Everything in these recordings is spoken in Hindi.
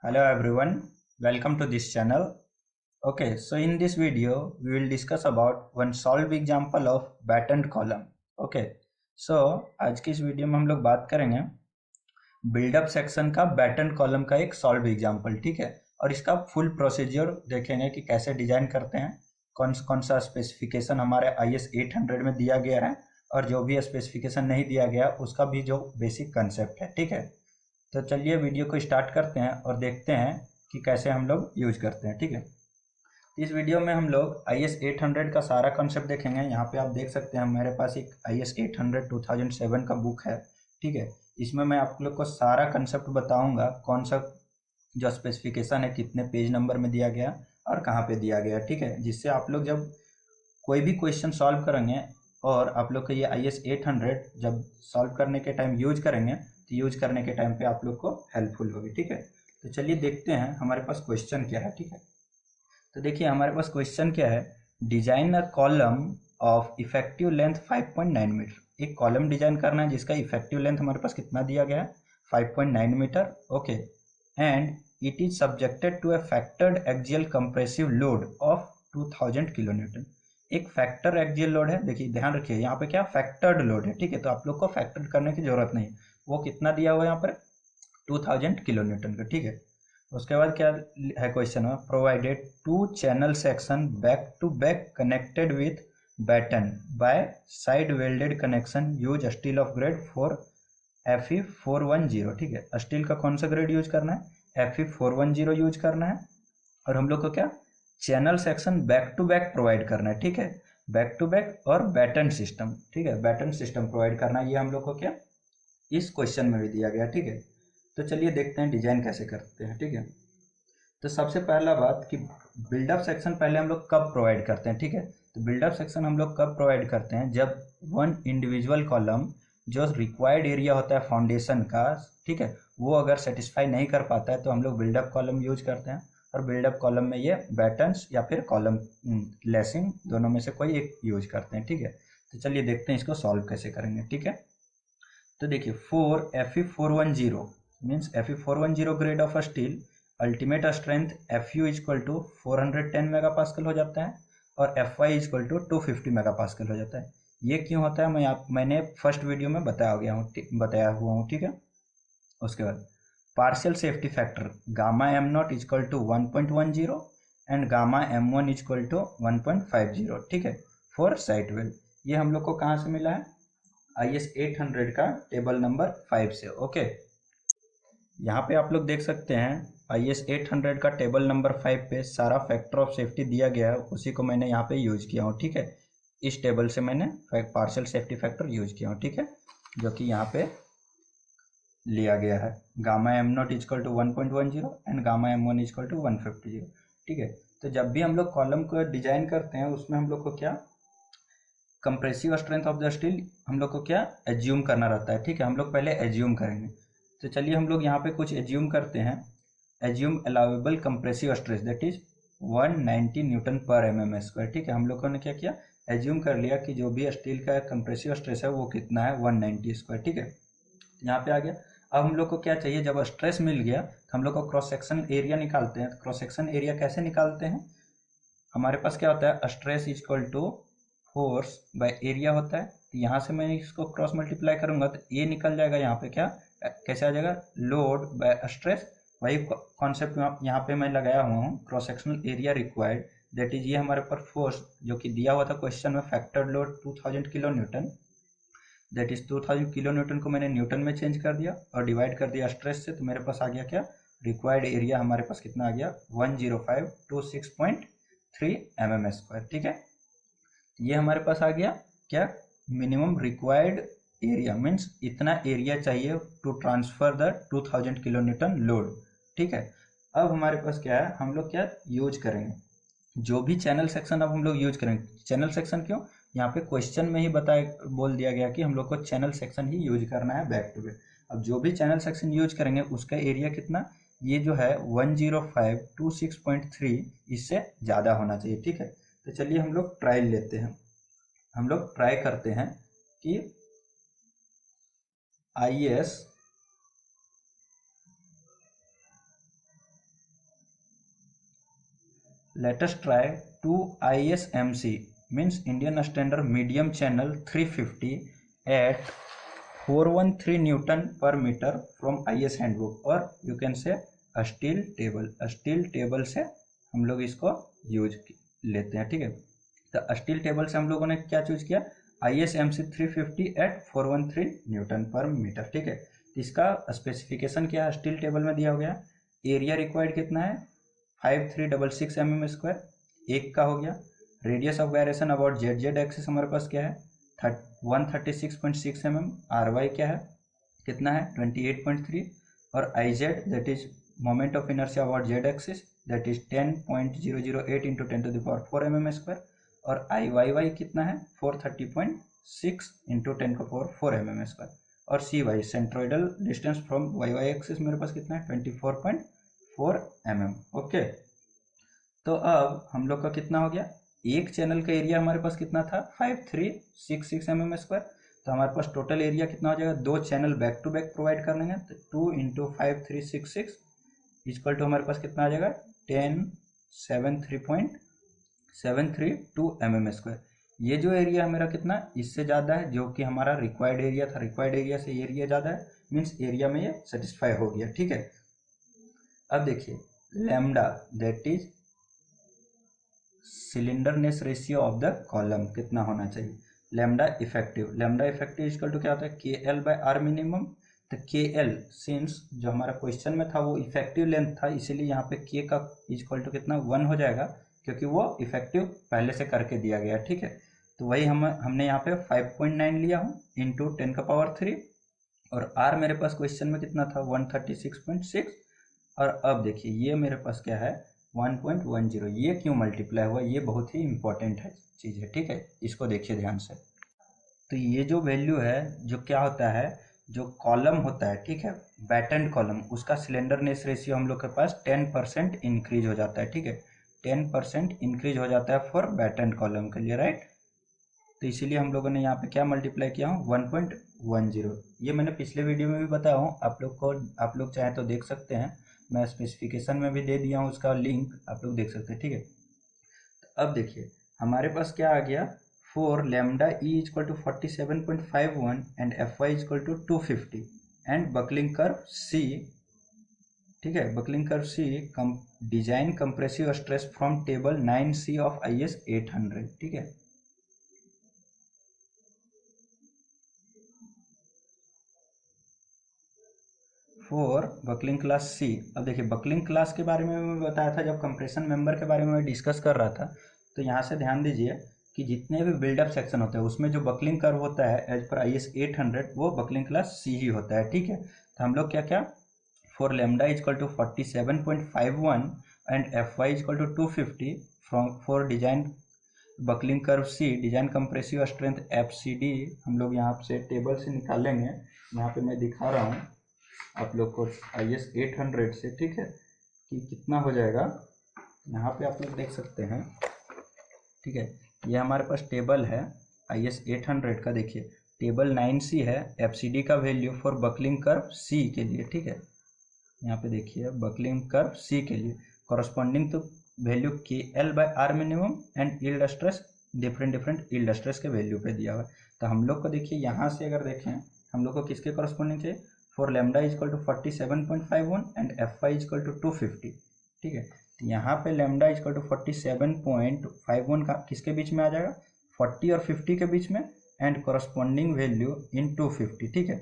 Hello everyone, welcome to this channel. Okay, so in this video we will discuss about one solved example of battened column. Okay, so आज की इस वीडियो में हम लोग बात करेंगे बिल्डअप सेक्शन का बैटन कॉलम का एक सॉल्व एग्जांपल। ठीक है, और इसका फुल प्रोसीजर देखेंगे कि कैसे डिजाइन करते हैं, कौन सा स्पेसिफिकेशन हमारे IS 800 में दिया गया है और जो भी स्पेसिफिकेशन नहीं दिया गया उसका भी जो बेसिक कंसेप्ट है। ठीक है, तो चलिए वीडियो को स्टार्ट करते हैं और देखते हैं कि कैसे हम लोग यूज करते हैं। ठीक है, इस वीडियो में हम लोग IS 800 का सारा कॉन्सेप्ट देखेंगे। यहाँ पे आप देख सकते हैं मेरे पास एक IS 800 2007 का बुक है। ठीक है, इसमें मैं आप लोग को सारा कंसेप्ट बताऊंगा, कौन सा जो स्पेसिफिकेशन है कितने पेज नंबर में दिया गया और कहाँ पे दिया गया। ठीक है, जिससे आप लोग जब कोई भी क्वेश्चन सॉल्व करेंगे और आप लोग को ये IS 800 जब सॉल्व करने के टाइम यूज करेंगे तो यूज करने के टाइम पे आप लोग को हेल्पफुल होगी। ठीक है, तो चलिए देखते हैं हमारे पास क्वेश्चन क्या है। ठीक है, तो देखिए हमारे पास क्वेश्चन क्या है, design a column of effective length 5.9 metre. एक कॉलम डिजाइन करना है जिसका इफेक्टिव लेंथ हमारे पास कितना दिया गया है, 5.9 metre. Okay, and it is subjected to a factored axial compressive load of 2000 kilo newton. एक फैक्टर एक्सियल लोड है, देखिए ध्यान रखिए यहाँ पे क्या फैक्टर्ड लोड है। ठीक है, तो आप लोग को फैक्टर करने की जरूरत नहीं, वो कितना दिया हुआ है यहाँ पर 2000 किलो न्यूटन का। ठीक है, उसके बाद क्या है क्वेश्चन में, provided two channel section back to back connected with batten by side welded connection use steel of grade 4Fe410। ठीक है, स्टील का कौन सा ग्रेड यूज करना है, Fe410 यूज करना है। और हम लोग को क्या channel section back to back provide करना है। ठीक है, बैक टू बैक और बैटन सिस्टम। ठीक है, बैटन सिस्टम प्रोवाइड करना है, ये हम लोग को क्या इस क्वेश्चन में भी दिया गया। ठीक है, तो चलिए देखते हैं डिजाइन कैसे करते हैं। ठीक है, तो सबसे पहला बात कि बिल्डअप सेक्शन पहले हम लोग कब प्रोवाइड करते हैं। ठीक है, तो बिल्डअप सेक्शन हम लोग कब प्रोवाइड करते हैं, जब वन इंडिविजुअल कॉलम जो रिक्वायर्ड एरिया होता है फाउंडेशन का, ठीक है, वो अगर सेटिस्फाई नहीं कर पाता है तो हम लोग बिल्डअप कॉलम यूज करते हैं। और बिल्डअप कॉलम में ये बैटन्स या फिर कॉलम लेसिंग दोनों में से कोई एक यूज करते हैं। ठीक है, तो चलिए देखते हैं इसको सॉल्व कैसे करेंगे। ठीक है, तो देखिए 4Fe410 means Fe410 grade of steel, ultimate strength Fu equal to 410 megapascal हो जाता है और Fy इक्वल टू 250 मेगापास्कल हो जाता है। ये क्यों होता है मैंने फर्स्ट वीडियो में बताया हुआ हूँ। ठीक है, उसके बाद partial safety factor gamma m0 equal to 1.10 and gamma m1 equal to 1.50। ठीक है, फॉर साइट वेल, ये हम लोग को कहाँ से मिला है, IS 800 का टेबल नंबर 5 से। ओके, यहाँ पे आप लोग देख सकते हैं IS 800 का टेबल नंबर 5 पे सारा फैक्टर ऑफ सेफ्टी दिया गया है, उसी को मैंने यहाँ पे यूज किया हूँ। ठीक है, इस टेबल से मैंने पार्शियल सेफ्टी फैक्टर यूज किया हूँ। ठीक है, जो कि यहाँ पे लिया गया है, gamma m0 equal to 1.10 and gamma m1 equal to 150। ठीक है, तो जब भी हम लोग कॉलम को डिजाइन करते हैं उसमें हम लोग को क्या compressive strength of the steel हम लोग को क्या एज्यूम करना रहता है। ठीक है, हम लोग पहले एज्यूम करेंगे, तो चलिए हम लोग यहाँ पे कुछ एज्यूम करते हैं। Assume allowable compressive stress that is 190 Newton पर mm²। ठीक है, हम लोगों ने क्या किया, एज्यूम कर लिया कि जो भी स्टील का कंप्रेसिव स्ट्रेस है वो कितना है, 190²। ठीक है, यहाँ पे आ गया। अब हम लोग को क्या चाहिए, जब स्ट्रेस मिल गया तो हम लोग को क्रॉस सेक्शन एरिया निकालते हैं। क्रॉस सेक्शन एरिया कैसे निकालते हैं, हमारे पास क्या होता है, stress equal to force by area होता है। तो यहाँ से मैं इसको क्रॉस मल्टीप्लाई करूंगा तो ये निकल जाएगा, यहाँ पे क्या कैसे आ जाएगा, लोड बाय स्ट्रेस। वही कॉन्सेप्ट यहाँ पे मैं लगाया हुआ हूँ, cross sectional area required that is, ये हमारे पर फोर्स जो कि दिया हुआ था क्वेश्चन में, factored load 2000 kilo newton, that is 2000 kilo Newton को मैंने न्यूटन में चेंज कर दिया और डिवाइड कर दिया स्ट्रेस से, तो मेरे पास आ गया क्या, रिक्वायर्ड एरिया हमारे पास कितना आ गया, 10,526.3 mm²। ठीक है, ये हमारे पास आ गया क्या, मिनिमम रिक्वायर्ड एरिया मीन्स इतना एरिया चाहिए to transfer the 2000 kilo newton load. ठीक है, अब हमारे पास क्या है, हम लोग क्या यूज करेंगे, जो भी चैनल सेक्शन अब हम लोग यूज करेंगे। चैनल सेक्शन क्यों, यहाँ पे क्वेश्चन में ही बोल दिया गया कि हम लोग को चैनल सेक्शन ही यूज करना है बैक टू बैक। अब जो भी चैनल सेक्शन यूज करेंगे उसका एरिया कितना, ये जो है 10526.3, इससे ज़्यादा होना चाहिए। ठीक है, तो चलिए हम लोग ट्रायल लेते हैं, हम लोग ट्राई करते हैं कि IS let us try 2 ISMC means Indian Standard Medium Channel 350 at 413 Newton per meter from IS handbook, और you can say a steel table. Steel table से हम लोग इसको यूज लेते हैं, ठीक है। तो स्टील टेबल से हम लोगों ने क्या चूज किया, ISMC 350 एट 413 न्यूटन पर मीटर, ठीक है। तो इसका स्पेसिफिकेशन क्या है, स्टील टेबल में दिया हो गया। एरिया रिक्वायर्ड कितना है, 5366 mm², एक का हो गया। Radius of gyration about Z axis हमारे पास क्या है 136.6 mm। RY क्या है, कितना है 28.3, और IZ that is moment of inertia about Z axis that is 10.008 into 10⁴ mm², और IYY कितना है 430.6 इंटू 10⁴ mm², और CY centroidal distance from YY axis मेरे पास कितना है 24.4 mm। ओके, तो अब हम लोग का कितना हो गया, एक चैनल का एरिया हमारे पास कितना था 5366 mm²। तो हमारे पास टोटल एरिया कितना हो जाएगा, दो channel back to back provide कर लेंगे, तो 2 इंटू 5366 इक्वल टू हमारे पास कितना आ जाएगा 1073.732 mm²। ये जो एरिया है मेरा कितना, इससे ज़्यादा है, जो कि हमारा रिक्वायर्ड एरिया था, रिक्वायर्ड एरिया से एरिया ज़्यादा है, मीन्स एरिया में ये सेटिस्फाई हो गया, ठीक है। अब देखिए lambda that is slenderness ratio of the column कितना होना चाहिए, lambda effective. Lambda effective equal to क्या होता है KL/R मिनिमम। तो KL सिंस जो हमारा क्वेश्चन में था वो इफेक्टिव लेंथ था, इसीलिए यहाँ पे K का इक्वल टू कितना 1 हो जाएगा, क्योंकि वो इफेक्टिव पहले से करके दिया गया, ठीक है। तो वही हमने यहाँ पे 5.9 लिया हूँ इंटू 10⁻3, और R मेरे पास क्वेश्चन में कितना था 136.6, और अब देखिए ये मेरे पास क्या है 1.10। ये क्यों मल्टीप्लाई हुआ, ये बहुत ही इंपॉर्टेंट है चीज़ है, ठीक है, इसको देखिए ध्यान से। तो ये जो वैल्यू है, जो क्या होता है, जो कॉलम होता है, ठीक है, बैटेंड कॉलम, उसका सिलेंडरनेस रेशियो हम लोग के पास 10% इंक्रीज हो जाता है, ठीक है, 10% इंक्रीज हो जाता है फॉर बैटेंड कॉलम के लिए, राइट। तो इसीलिए हम लोगों ने यहाँ पे क्या मल्टीप्लाई किया हूँ 1.10। ये मैंने पिछले वीडियो में भी बताया हूँ आप लोग को, आप लोग चाहें तो देख सकते हैं, मैं स्पेसिफिकेशन में भी दे दिया हूँ, उसका लिंक आप लोग देख सकते हैं, ठीक है। तो अब देखिए हमारे पास क्या आ गया, for lambda E equal to 47.51 and FY equal to 250 and buckling curve C, ठीक है, buckling curve C design compressive stress from table 9C of IS 800, ठीक है। For buckling class C। अब देखिए बकलिंग क्लास के बारे में मैं बताया था जब कंप्रेशन मेंबर के बारे में मैं डिस्कस कर रहा था, तो यहाँ से ध्यान दीजिए कि जितने भी बिल्डअप सेक्शन होते हैं उसमें जो बकलिंग कर्व होता है एज पर IS 800 वो बकलिंग क्लास C ही होता है, ठीक है। तो हम लोग क्या क्या, for lambda equal to 47.51 and FY equal to 250 from for design buckling curve C design compressive strength FCD हम लोग यहाँ से टेबल से निकालेंगे, यहाँ पे मैं दिखा रहा हूँ आप लोग को IS 800 से, ठीक है, कि कितना हो जाएगा। यहाँ पे आप लोग देख सकते हैं, ठीक है, ये हमारे पास टेबल है IS 800 का, देखिए टेबल 9C है, FCD का value for buckling curve C के लिए, ठीक है, यहाँ पे देखिए बकलिंग कर्व C के लिए कॉरस्पॉन्डिंग तो value KL/R minimum and yield stress different yield stress के वैल्यू पे दिया हुआ है। तो हम लोग को देखिए यहाँ से अगर देखें हम लोग को किसके कॉरस्पॉन्डिंग चाहिए, for lambda equal to 47.51 and FY equal to 250, ठीक है। तो यहाँ पे लैम्डा इक्वल टू 47.51 का किसके बीच में आ जाएगा 40 और 50 के बीच में, एंड कॉरस्पॉन्डिंग वैल्यू इन 250, ठीक है।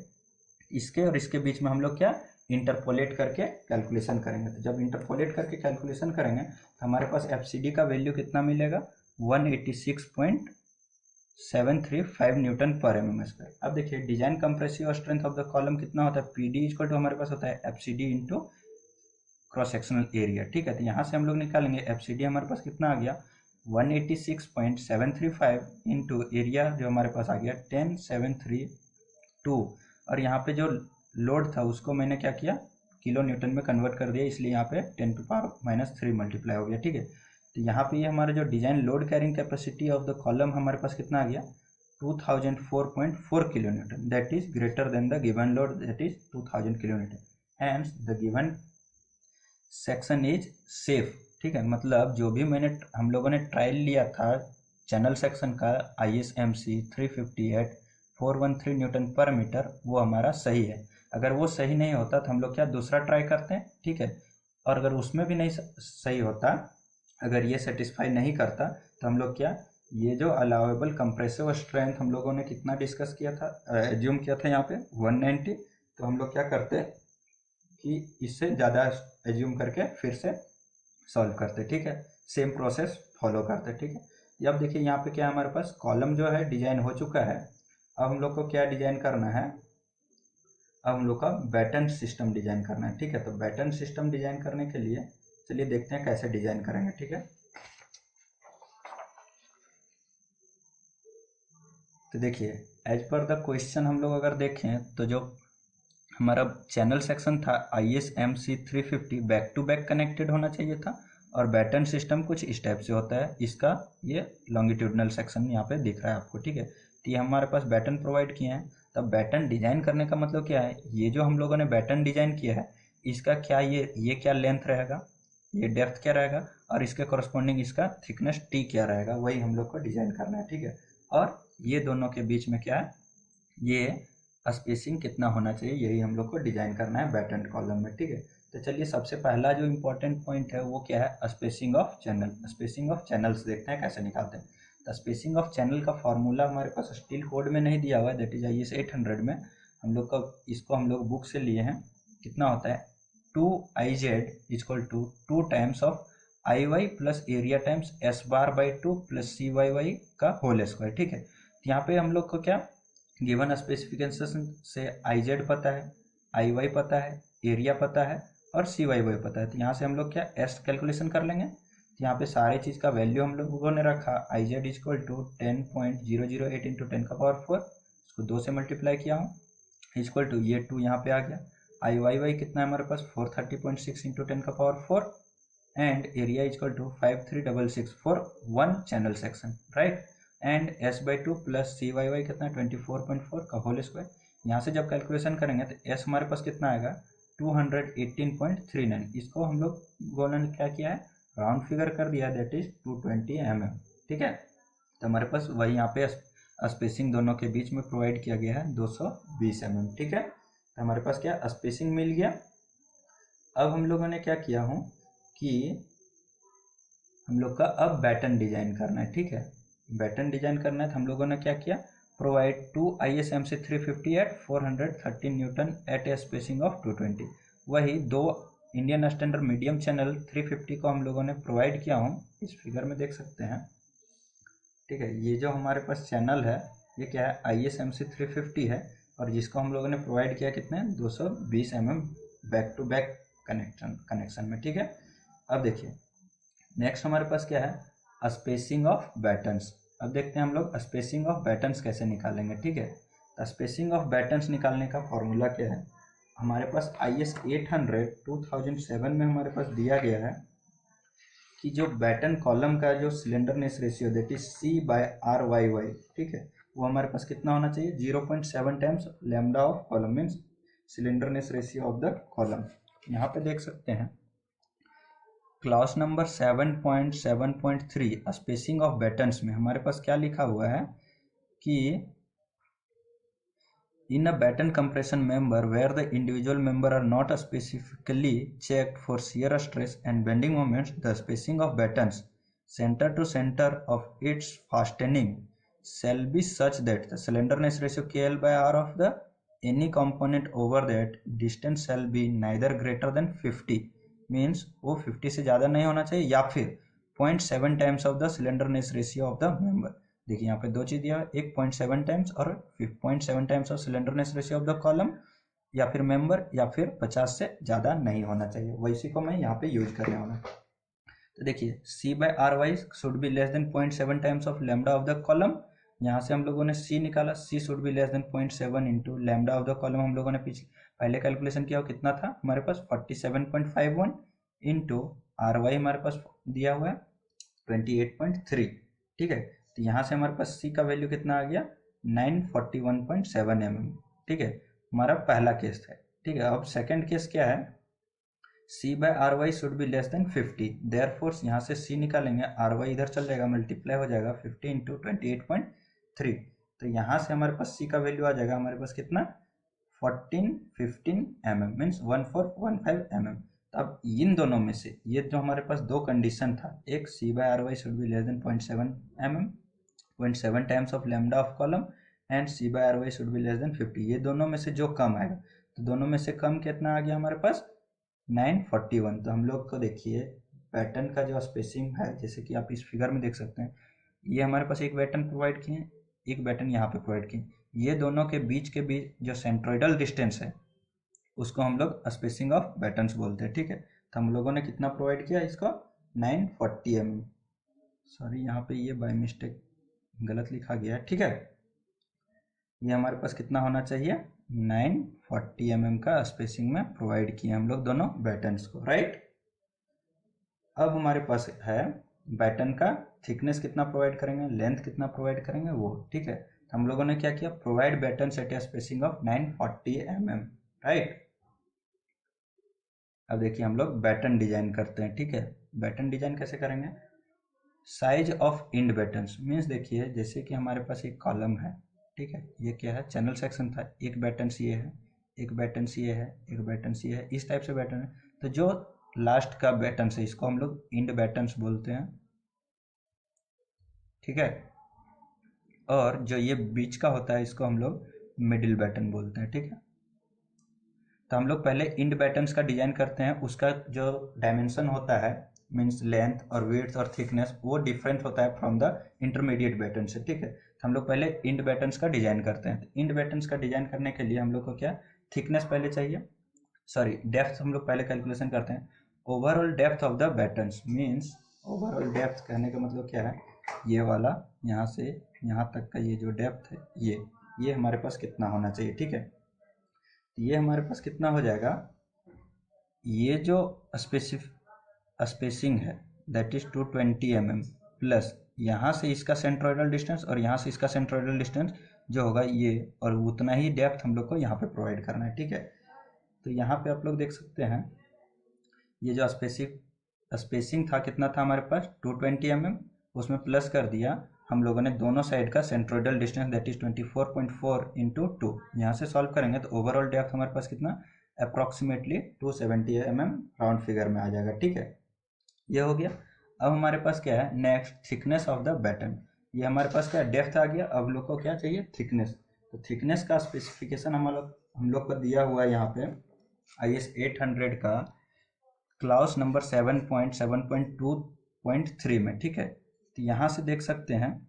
इसके और इसके बीच में हम लोग क्या इंटरपोलेट करके कैलकुलेशन करेंगे। तो जब इंटरपोलेट करके कैलकुलेशन करेंगे तो हमारे पास FCD का वैल्यू कितना मिलेगा 186.735 न्यूटन पर mm²। अब देखिए design compressive strength of the column कितना होता है, PD इक्वल टू हमारे पास होता है FCD into cross sectional area, ठीक है। तो यहाँ से हम लोग निकालेंगे FCD हमारे पास कितना आ गया 186.735 इंटू एरिया जो हमारे पास आ गया 10732, और यहाँ पे जो लोड था उसको मैंने क्या किया किलो न्यूटन में कन्वर्ट कर दिया, इसलिए यहाँ पे 10⁻³ मल्टीप्लाई हो गया, ठीक है। तो यहाँ पे ये हमारा जो design load carrying capacity of the column हमारे पास कितना आ गया 2004.4 kilo newton, that is greater than the given load that is 2000 kilo newton, hence the given section is safe ठीक है, मतलब जो भी हम लोगों ने ट्रायल लिया था चैनल सेक्शन का ISMC 350 एट 413 न्यूटन पर मीटर, वो हमारा सही है। अगर वो सही नहीं होता तो हम लोग क्या दूसरा ट्राई करते हैं, ठीक है। और अगर उसमें भी नहीं सही होता, अगर ये सेटिस्फाई नहीं करता, तो हम लोग क्या ये जो अलाउेबल कंप्रेसिव स्ट्रेंथ हम लोगों ने कितना डिस्कस किया था, एज्यूम किया था यहाँ पे 190, तो हम लोग क्या करते कि इससे ज़्यादा एज्यूम करके फिर से सॉल्व करते, ठीक है। सेम प्रोसेस फॉलो करते, ठीक है। ये अब देखिए यहाँ पे क्या हमारे पास कॉलम जो है डिजाइन हो चुका है। अब हम लोग को क्या डिजाइन करना है, अब हम लोग का बैटन सिस्टम डिजाइन करना है, ठीक है। तो बैटन सिस्टम डिजाइन करने के लिए चलिए देखते हैं कैसे डिजाइन करेंगे, ठीक है। तो देखिए एज पर द क्वेश्चन हम लोग अगर देखें तो जो हमारा चैनल सेक्शन था ISMC 350 back to back connected होना चाहिए था, और बैटन सिस्टम कुछ इस टाइप से होता है। इसका ये लॉन्गिट्यूडनल सेक्शन यहाँ पे दिख रहा है आपको, ठीक है। तो ये हमारे पास बैटन प्रोवाइड किए हैं। तब बैटन डिजाइन करने का मतलब क्या है, ये जो हम लोगों ने बैटन डिजाइन किया है इसका क्या ये क्या लेंथ रहेगा, ये डेप्थ क्या रहेगा, और इसके कॉरस्पॉन्डिंग इसका थिकनेस T क्या रहेगा, वही हम लोग को डिजाइन करना है, ठीक है। और ये दोनों के बीच में क्या है, ये स्पेसिंग कितना होना चाहिए, यही हम लोग को डिजाइन करना है बैटन कॉलम में, ठीक है। तो चलिए सबसे पहला जो इम्पोर्टेंट पॉइंट है वो क्या है, spacing of channel. Spacing of channels देखते हैं कैसे निकालते हैं। तो स्पेसिंग ऑफ चैनल का फॉर्मूला हमारे पास स्टील कोड में नहीं दिया हुआ है, दैट इज IS 800 में। हम लोग का इसको हम लोग बुक से लिए हैं। कितना होता है 2IZ equal to 2 times of IY plus area times S⁻/2 plus CYY का होल स्क्वायर, ठीक है। तो यहाँ पे हम लोग को क्या गिवन स्पेसिफिकेशन से IZ पता है, IY पता है, एरिया पता है और CYY पता है। तो यहाँ से हम लोग क्या S कैलकुलेशन कर लेंगे। तो यहाँ पे सारे चीज़ का वैल्यू हम लोगों ने रखा, IZ इक्वल टू 10.008 इंटू 10⁴, इसको 2 से मल्टीप्लाई किया हूँ, इक्वल टू ये 2 यहाँ पे आ गया। IYY कितना है हमारे पास 430.6 into 10⁴, and area equal to 5366 for 1 channel section, right. And S/2 plus CYY कितना 24.4 का होल स्क्वायर। यहाँ से जब कैलकुलेशन करेंगे तो S हमारे पास कितना आएगा 218.39। इसको हम लोगों ने क्या किया है, राउंड फिगर कर दिया, दैट इज 220 mm, ठीक है। तो हमारे पास वही यहाँ पे स्पेसिंग दोनों के बीच में प्रोवाइड किया गया है 220 mm, ठीक है। तो हमारे पास क्या स्पेसिंग मिल गया। अब हम लोगों ने क्या किया हूँ कि हम लोग का अब बैटन डिजाइन करना है, ठीक है। बैटन डिजाइन करना है तो हम लोगों ने क्या किया, provide 2 ISMC 350 at 413 newton at a spacing of 220। वही 2 इंडियन स्टैंडर्ड मीडियम चैनल 350 को हम लोगों ने प्रोवाइड किया हूँ, इस फिगर में देख सकते हैं, ठीक है। ये जो हमारे पास चैनल है ये क्या है ISMC 350 है, और जिसको हम लोगों ने प्रोवाइड किया कितने 220 mm back to back connection में, ठीक है। अब देखिए नेक्स्ट हमारे पास क्या है स्पेसिंग ऑफ बैटन्स। अब देखते हैं हम लोग स्पेसिंग ऑफ बैटन्स कैसे निकालेंगे, ठीक है। स्पेसिंग ऑफ बैटन्स निकालने का फॉर्मूला क्या है, हमारे पास IS 800 2007 में हमारे पास दिया गया है कि जो बैटन कॉलम का जो slenderness ratio that is C/RYY, ठीक है, वो हमारे पास कितना होना चाहिए 0.7 times lambda of column, means slenderness ratio of the column. यहाँ पे देख सकते हैं class number 7.7.3 spacing of battens में हमारे पास क्या लिखा हुआ है कि in a batten compression member where the individual member are not specifically checked for shear stress and bending moments, the spacing of battens centre to centre of its fastening shall be such that the slenderness ratio KL/R of the any component over that distance shall be neither greater than 50, means वो 50 से ज़्यादा नहीं होना चाहिए, या फिर 0.7 times of the slenderness ratio of the member. देखिए यहाँ पे दो चीज़ दिया है, एक 0.7 टाइम्स और 0.7 times of slenderness ratio of the column या फिर मेंबर, या फिर 50 से ज़्यादा नहीं होना चाहिए, वैसी को मैं यहाँ पे यूज करने वाला। तो देखिए C/RY should be less than 0.7 times of lambda of the column. यहाँ से हम लोगों ने C निकाला, C should be less than 0.7 into lambda of the column. हम लोगों ने पहले कैलकुलेशन किया कितना था हमारे पास 47.51 इंटू RY हमारे पास दिया हुआ है 28.3, ठीक है। तो यहाँ से हमारे पास C का वैल्यू कितना आ गया 941.7 mm, ठीक है। हमारा पहला केस है, ठीक है। अब सेकेंड केस क्या है C by R Y should be less than 50, therefore यहाँ से सी निकालेंगे, आर वाई इधर चल जाएगा, मल्टीप्लाई हो जाएगा 50 इंटू 28.3, तो यहाँ से हमारे पास सी का वैल्यू आ जाएगा हमारे पास कितना 15 mm मीन्स 1415 mm। तो अब इन दोनों में से ये जो हमारे पास दो कंडीशन था, एक C by R Y should be less than 0.7 mm, 0.7 times of lambda of column, and C by R Y should be less than 50, ये दोनों में से जो कम आएगा, तो दोनों में से कम कितना आ गया हमारे पास 941। तो हम लोग को देखिए पैटर्न का जो स्पेसिंग है, जैसे कि आप इस फिगर में देख सकते हैं, ये हमारे पास एक पैटर्न प्रोवाइड किए, एक पैटर्न यहाँ पे प्रोवाइड किए, ये दोनों के बीच जो सेंट्रोइडल डिस्टेंस है उसको हम लोग स्पेसिंग ऑफ पैटर्न्स बोलते हैं, ठीक है। तो हम लोगों ने कितना प्रोवाइड किया इसको 940 mm, सॉरी यहाँ पे ये बाय मिस्टेक गलत लिखा गया है, ठीक है। ये हमारे पास कितना होना चाहिए 940 mm का स्पेसिंग में प्रोवाइड किए हम लोग दोनों पैटर्न्स को, राइट। अब हमारे पास है पैटर्न का थिकनेस कितना प्रोवाइड करेंगे, लेंथ कितना प्रोवाइड करेंगे वो, ठीक है। तो हम लोगों ने क्या किया, provide pattern at a spacing of 940 mm, right. अब देखिए हम लोग पैटर्न डिजाइन करते हैं, ठीक है। पैटर्न डिजाइन कैसे करेंगे, size of end patterns means देखिए जैसे कि हमारे पास एक कॉलम है, ठीक है, ये क्या है चैनल सेक्शन था, एक पैटर्न ये है, एक पैटर्न ये है, एक पैटर्न ये है, इस टाइप से पैटर्न है। तो जो लास्ट का पैटर्न है इसको हम लोग इंड पैटर्न्स बोलते हैं, ठीक है। और जो ये बीच का होता है इसको हम लोग मिडिल पैटर्न बोलते हैं, ठीक है। तो हम लोग पहले इंड पैटर्न्स का डिजाइन करते हैं, उसका जो डायमेंशन होता है मीन्स लेंथ और विड्थ और थिकनेस वो डिफरेंट होता है फ्रॉम द इंटरमीडिएट पैटर्न से, ठीक है। तो हम लोग पहले इंड पैटर्न्स का डिजाइन करते हैं। तो इंड पैटर्न्स का डिजाइन करने के लिए हम लोग को क्या थिकनेस पहले चाहिए, सॉरी डेप्थ हम लोग पहले कैलकुलेशन करते हैं। Overall depth of the patterns means, overall depth कहने का मतलब क्या है, ये वाला यहाँ से यहाँ तक का ये जो डेप्थ है ये हमारे पास कितना होना चाहिए, ठीक है। ये हमारे पास कितना हो जाएगा, ये जो स्पेसिंग है दैट इज 220 mm प्लस यहाँ से इसका सेंट्रोइडल डिस्टेंस और यहाँ से इसका सेंट्रोइडल डिस्टेंस जो होगा ये, और उतना ही डेप्थ हम लोग को यहाँ पे प्रोवाइड करना है, ठीक है। तो यहाँ पे आप लोग देख सकते हैं ये जो स्पेसिंग था कितना था हमारे पास 220 mm, उसमें प्लस कर दिया हम लोगों ने दोनों साइड का centroidal distance that is 24.4 into 2, यहाँ से सॉल्व करेंगे तो ओवरऑल डेप्थ हमारे पास कितना अप्रॉक्सीमेटली 270 mm राउंड फिगर में आ जाएगा, ठीक है। ये हो गया। अब हमारे पास क्या है next thickness of the pattern, ये हमारे पास क्या डेप्थ आ गया, अब लोग को क्या चाहिए थिकनेस। तो थिकनेस का स्पेसिफिकेशन हम लोग को दिया हुआ है यहाँ पे IS 800 का क्लास नंबर 7.7.2.3 में, ठीक है। तो यहाँ से देख सकते हैं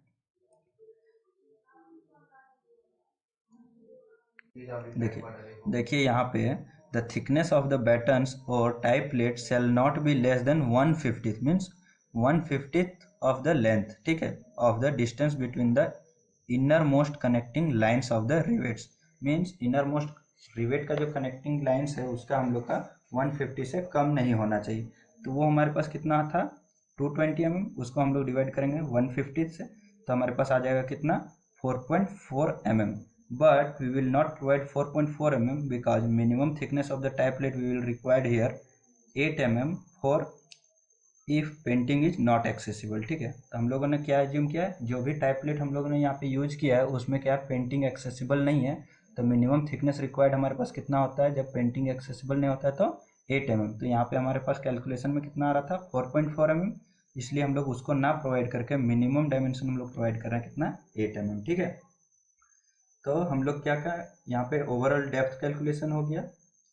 देखिए यहाँ पे the thickness of the battens और type plate shall not be less than 1/50 means 1/50 of the length, ठीक है, of the distance between the inner most connecting lines of the rivets means inner most rivet का जो कनेक्टिंग लाइन्स है उसका हम लोग का 150 से कम नहीं होना चाहिए। तो वो हमारे पास कितना था 220 mm, उसको हम लोग डिवाइड करेंगे 150 से, तो हमारे पास आ जाएगा कितना 4.4 mm, but we will not provide 4.4 mm because minimum thickness of the tie plate we will require here 8 mm for if painting is not accessible, ठीक है। तो हम लोगों ने क्या एज्यूम किया है, जो भी टाई प्लेट हम लोगों ने यहाँ पे यूज किया है उसमें क्या पेंटिंग एक्सेसिबल नहीं है, तो मिनिमम थिकनेस रिक्वायर्ड हमारे पास कितना होता है जब पेंटिंग एक्सेसिबल नहीं होता है तो 8 mm। तो यहाँ पे हमारे पास कैलकुलेशन में कितना आ रहा था 4.4 mm, इसलिए हम लोग उसको ना प्रोवाइड करके मिनिमम डायमेंशन हम लोग प्रोवाइड कर रहे हैं कितना 8 mm, ठीक है। तो हम लोग क्या का यहाँ पे ओवरऑल डेप्थ कैलकुलेशन हो गया,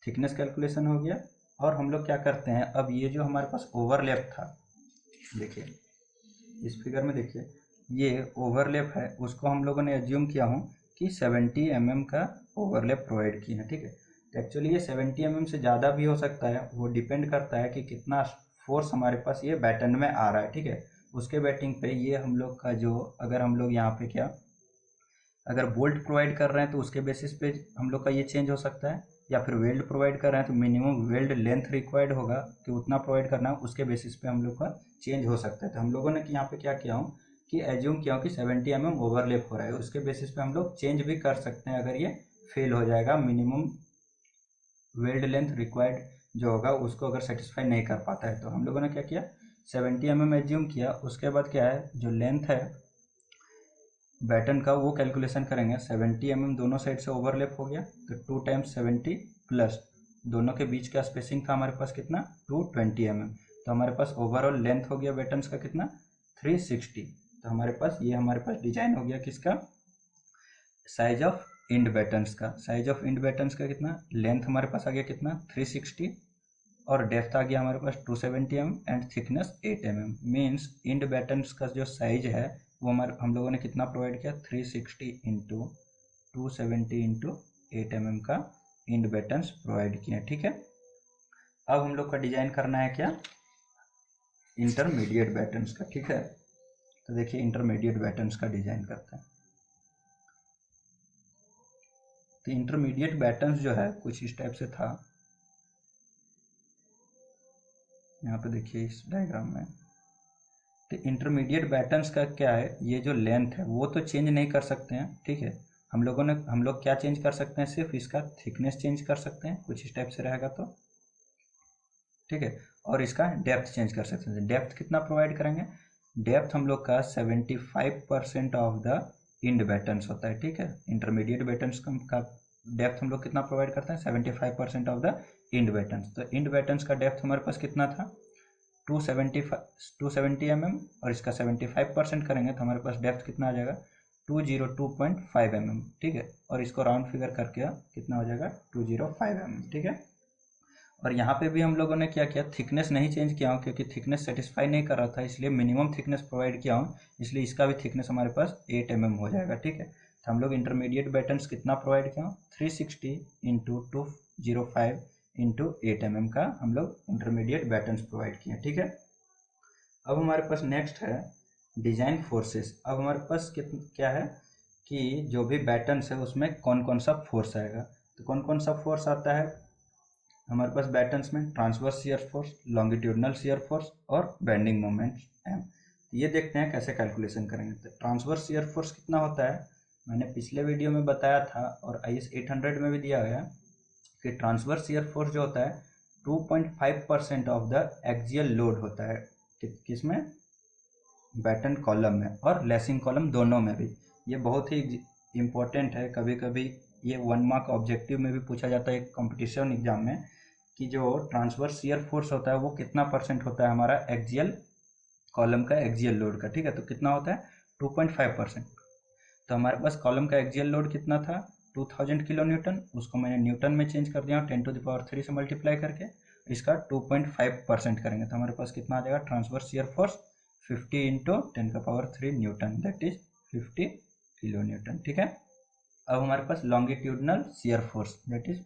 थिकनेस कैलकुलेशन हो गया, और हम लोग क्या करते हैं अब ये जो हमारे पास ओवरलैप था, देखिए इस फिगर में देखिए ये ओवरलैप है, उसको हम लोगों ने एज्यूम किया हूँ कि 70 mm का ओवरलैप प्रोवाइड किए हैं, ठीक है। तो एक्चुअली ये 70 mm से ज़्यादा भी हो सकता है, वो डिपेंड करता है कि कितना फोर्स हमारे पास ये बैटन में आ रहा है, ठीक है। उसके बैटिंग पे ये हम लोग का जो अगर हम लोग यहाँ पे क्या अगर बोल्ट प्रोवाइड कर रहे हैं तो उसके बेसिस पे हम लोग का ये चेंज हो सकता है, या फिर वेल्ड प्रोवाइड कर रहे हैं तो मिनिमम वेल्ड लेंथ रिक्वायर्ड होगा कि उतना प्रोवाइड करना है, उसके बेसिस पे हम लोग का चेंज हो सकता है। तो हम लोगों ने यहाँ पे क्या किया हूँ कि एज्यूम किया हूँ कि 70 mm ओवरलैप हो रहा है, उसके बेसिस पे हम लोग चेंज भी कर सकते हैं अगर ये फेल हो जाएगा मिनिमम वेल्ड लेंथ रिक्वायर्ड जो होगा उसको अगर सेटिस्फाई नहीं कर पाता है। तो हम लोगों ने क्या किया, 70 mm एज्यूम किया। उसके बाद क्या है, जो लेंथ है बैटन का वो कैलकुलेशन करेंगे। 70 mm दोनों साइड से ओवरलैप हो गया, तो 2 टाइम्स 70 प्लस दोनों के बीच का स्पेसिंग था हमारे पास कितना, 220 mm। तो हमारे पास ओवरऑल लेंथ हो गया बैटन्स का कितना, 360। तो हमारे पास ये हमारे पास डिजाइन हो गया किसका, साइज ऑफ इंड बैटन्स का। साइज ऑफ इंड बैटन्स का कितना, लेंथ हमारे पास आ गया कितना, 360, और डेप्थ आ गया हमारे पास 270 mm and thickness 8 mm। Means end battens का जो साइज है वो हम लोगों ने कितना प्रोवाइड किया, 360 इंटू 270 इंटू 8 mm का इंड बैटन्स प्रोवाइड किया। ठीक है, अब हम लोग का डिजाइन करना है क्या, इंटरमीडिएट बैटन्स का। ठीक है, तो देखिए इंटरमीडिएट बैटन्स का डिजाइन करते हैं। तो इंटरमीडिएट बैटन्स जो है कुछ इस टाइप से था, यहाँ पे देखिए इस डायग्राम में। तो इंटरमीडिएट बैटन्स का क्या है, ये जो लेंथ है वो तो चेंज नहीं कर सकते हैं। ठीक है, हम लोग क्या चेंज कर सकते हैं, सिर्फ इसका थिकनेस चेंज कर सकते हैं, कुछ इस टाइप से रहेगा तो। ठीक है, और इसका डेप्थ चेंज कर सकते हैं। डेप्थ कितना प्रोवाइड करेंगे, डेप्थ हम लोग का 75% ऑफ द इंड बैटन्स होता है। ठीक है, इंटरमीडिएट बैटन्स का डेप्थ हम लोग कितना प्रोवाइड करते हैं, 75% ऑफ द इंड बैटन्स। तो इंड बैटन्स का डेप्थ हमारे पास कितना था, 270 mm, और इसका 75% करेंगे तो हमारे पास डेप्थ कितना आ जाएगा, 202.5 mm। ठीक है, और इसको राउंड फिगर करके कितना हो जाएगा, 205 mm। ठीक है, और यहाँ पे भी हम लोगों ने क्या किया, थिकनेस नहीं चेंज किया हूँ क्योंकि थिकनेस सेटिस्फाई नहीं कर रहा था, इसलिए मिनिमम थिकनेस प्रोवाइड किया हूँ, इसलिए इसका भी थिकनेस हमारे पास 8 mm हो जाएगा। ठीक है, तो हम लोग इंटरमीडिएट बैटन्स कितना प्रोवाइड किया हूँ, 360 इंटू 205 इंटू 8 mm का हम लोग इंटरमीडिएट बैटन्स प्रोवाइड किए। ठीक है, अब हमारे पास नेक्स्ट है डिजाइन फोर्सेस। अब हमारे पास क्या है कि जो भी बैटन्स है उसमें कौन कौन सा फोर्स आएगा। तो कौन कौन सा फोर्स आता है हमारे पास बैटन्स में, transverse shear force, longitudinal shear force और बेंडिंग मोमेंट एम। ये देखते हैं कैसे कैलकुलेशन करेंगे। तो ट्रांसवर्स शियर फोर्स कितना होता है, मैंने पिछले वीडियो में बताया था और IS 800 में भी दिया गया कि ट्रांसवर्स शियर फोर्स जो होता है 2.5% ऑफ द एक्सियल लोड होता है। किसमें, बैटन कॉलम में और लेसिंग कॉलम दोनों में भी। ये बहुत ही इम्पोर्टेंट है, कभी कभी ये 1 मार्क ऑब्जेक्टिव में भी पूछा जाता है कंपटीशन एग्जाम में, कि जो ट्रांसवर्स शियर फोर्स होता है वो कितना परसेंट होता है हमारा एक्सियल कॉलम का एक्सियल लोड का। ठीक है, तो कितना होता है, 2.5%। तो हमारे पास कॉलम का एक्सियल लोड कितना था, 2000 किलो न्यूटन, उसको मैंने न्यूटन में चेंज कर दिया 10⁻³ से मल्टीप्लाई करके, इसका 2.5% करेंगे तो हमारे पास कितना आ जाएगा, transverse shear force 50 into 10⁻³ newton, that is 50 kilo newton. ठीक है, अब हमारे पास longitudinal shear force that is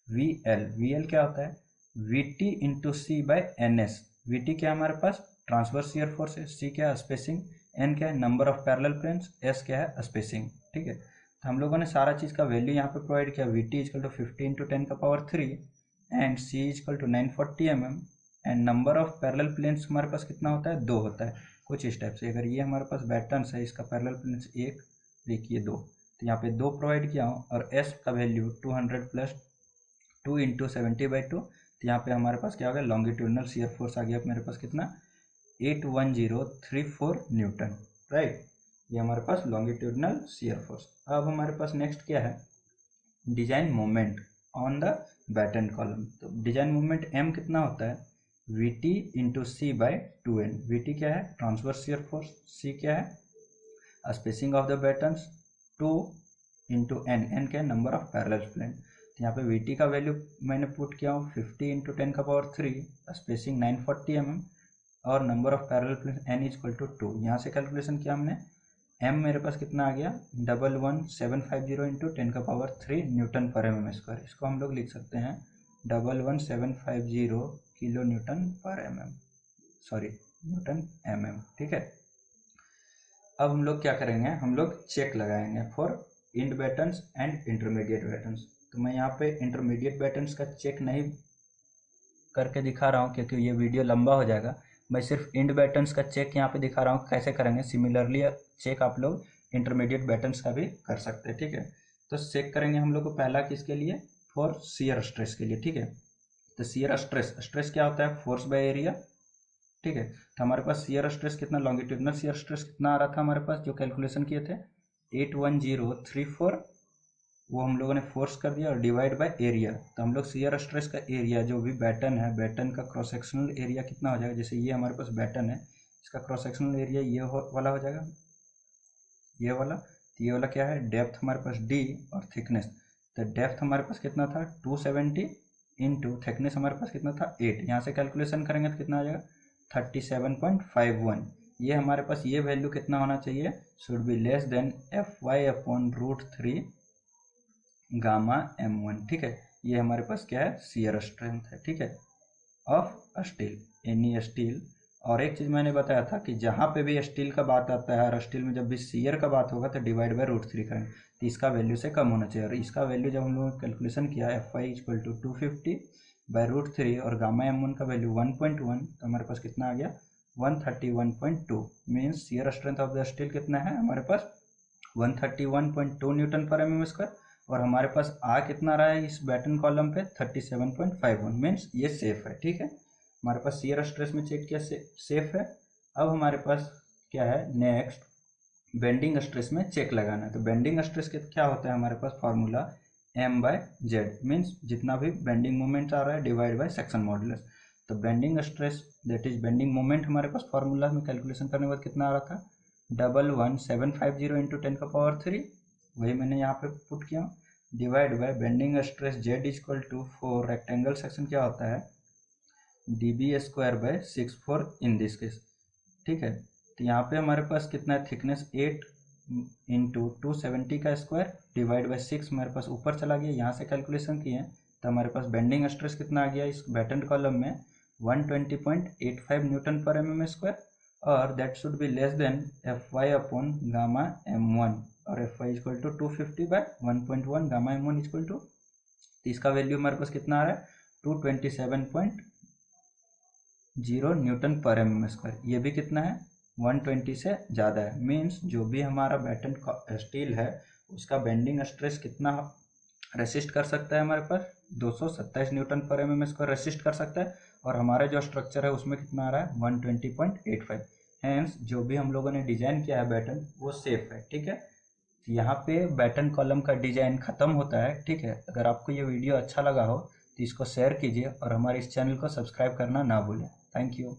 VL क्या होता है, VT into C by NS। VT क्या है हमारे पास, ट्रांसवर्स शियर फोर्स है, C क्या है, स्पेसिंग, N क्या है, number of parallel planes, S क्या है, स्पेसिंग। ठीक है, तो हम लोगों ने सारा चीज़ का वैल्यू यहाँ पे प्रोवाइड किया। VT equal to 50 into 10⁻³ and C equal to 940 mm and number of parallel planes हमारे पास कितना होता है, 2 होता है, कुछ इस टाइप से। अगर ये हमारे पास बैटन्स है, इसका पैरेलल प्लेन्स 1, देखिए 2, तो यहाँ पे 2 प्रोवाइड किया हूँ, और S का वैल्यू 200 प्लस 2 इंटू 70/2, तो यहाँ पे हमारे पास क्या हो गया, लॉन्गिट्यूडनल शियर फोर्स आ गया मेरे पास कितना, 81034 न्यूटन। राइट, ये हमारे पास लॉन्गिट्यूडनल शियर फोर्स। अब हमारे पास नेक्स्ट क्या है, design moment on the batten column. तो डिजाइन मोमेंट M कितना होता है, VT into C by 2N। VT क्या है, ट्रांसवर्स शियर फोर्स, C क्या है, spacing of the battens, 2 into N क्या है, नंबर ऑफ पैरेलल प्लेन। तो यहाँ पे VT का वैल्यू मैंने पुट किया हूँ 50 इंटू 10⁻³, स्पेसिंग 940 mm और number of parallel plane N equal to 2। यहाँ से कैलकुलेशन किया हमने, M मेरे पास कितना आ गया, 11750 इंटू 10⁻³ न्यूटन पर mm²। इसको हम लोग लिख सकते हैं 11750 किलो न्यूटन पर mm, सॉरी न्यूटन mm। ठीक है, अब हम लोग क्या करेंगे, हम लोग चेक लगाएंगे for end battens and intermediate battens. तो मैं यहाँ पे इंटरमीडिएट बैटन्स का चेक नहीं करके दिखा रहा हूँ क्योंकि ये वीडियो लंबा हो जाएगा। मैं सिर्फ इंड बैटन्स का चेक यहाँ पे दिखा रहा हूँ कैसे करेंगे। सिमिलरली चेक आप लोग इंटरमीडिएट बैटन्स का भी कर सकते हैं। ठीक है, तो चेक करेंगे हम लोग को पहला किसके लिए, फॉर शियर स्ट्रेस के लिए। ठीक है, तो शियर स्ट्रेस, स्ट्रेस क्या होता है, फोर्स बाय एरिया, ठीक है। तो हमारे पास शियर स्ट्रेस कितना, लॉन्गिट्यूडनल शियर स्ट्रेस कितना आ रहा था हमारे पास, जो कैलकुलेशन किए थे 81034, वो हम लोगों ने फोर्स कर दिया और डिवाइड बाय एरिया। तो हम लोग शियर स्ट्रेस का एरिया जो भी बैटन है, बैटन का क्रॉस सेक्शनल एरिया कितना हो जाएगा, जैसे ये हमारे पास बैटन है, इसका क्रॉस सेक्शनल एरिया ये वाला हो जाएगा, ये वाला। तो ये वाला क्या है, डेप्थ हमारे पास d और थिकनेस। तो डेप्थ हमारे पास कितना था 270 इंटू थिकनेस हमारे पास कितना था 8, यहाँ से कैलकुलेशन करेंगे तो कितना आ जाएगा 37.51। ये हमारे पास ये वैल्यू कितना होना चाहिए, should be less then Fy/√3 gamma m1, ठीक है। ये हमारे पास क्या है, शियर स्ट्रेंथ है, ठीक है, ऑफ स्टील, एनी स्टील। और एक चीज़ मैंने बताया था कि जहाँ पे भी स्टील का बात आता है और स्टील में जब भी शियर का बात होगा तो डिवाइड बाय √3 करेंगे, तो इसका वैल्यू से कम होना चाहिए। और इसका वैल्यू जब हम लोगों ने कैलकुलेशन किया Fy = 250/√3 और गामा m1 का वैल्यू 1.1, तो हमारे पास कितना आ गया 131.2। Means shear strength of the steel कितना है हमारे पास 131.2 न्यूटन पर mm²। और हमारे पास आ कितना रहा है इस बैटन कॉलम पे 37.51, मीन्स ये सेफ है, ठीक है। हमारे पास शियर स्ट्रेस में चेक किया सेफ है। अब हमारे पास क्या है, नेक्स्ट बेंडिंग स्ट्रेस में चेक लगाना है। तो बेंडिंग स्ट्रेस के क्या होता है हमारे पास फार्मूला M/Z, मीन्स जितना भी बेंडिंग मोमेंट आ रहा है डिवाइड बाय सेक्शन मॉडुलस। तो bending stress that is bending moment हमारे पास फार्मूला में कैलकुलेशन करने के बाद कितना आ रहा था 11750 इंटू 10⁻3, वही मैंने यहाँ पे पुट किया, divide by bending stress Z = 4, rectangle section क्या होता है dB²/6/4 इन दिस केस, ठीक है। तो यहाँ पे हमारे पास कितना है, थिकनेस 8 इंटू 270 का स्क्वायर डिवाइड बाय 6 हमारे पास ऊपर चला गया, यहाँ से कैलकुलेशन किए तो हमारे पास बेंडिंग स्ट्रेस कितना आ गया इस बैटन कॉलम में 120.85 न्यूटन पर mm², और that should be less than Fy/गामा m1, और Fy = 250/1.1 गामा m1 = तो इसका वैल्यू हमारे पास कितना आ रहा है 227.0 न्यूटन पर mm²। ये भी कितना है 120 से ज़्यादा है, मीन्स जो भी हमारा बैटन स्टील है उसका बेंडिंग स्ट्रेस कितना रेसिस्ट कर सकता है, हमारे पास 227 न्यूटन पर mm² रेसिस्ट कर सकता है। और हमारा जो स्ट्रक्चर है उसमें कितना आ रहा है 120.85। हैंस जो भी हम लोगों ने डिजाइन किया है बैटन वो सेफ है, ठीक है। यहाँ पे बैटन कॉलम का डिजाइन खत्म होता है, ठीक है। अगर आपको ये वीडियो अच्छा लगा हो तो इसको शेयर कीजिए और हमारे इस चैनल को सब्सक्राइब करना ना भूलें। Thank you.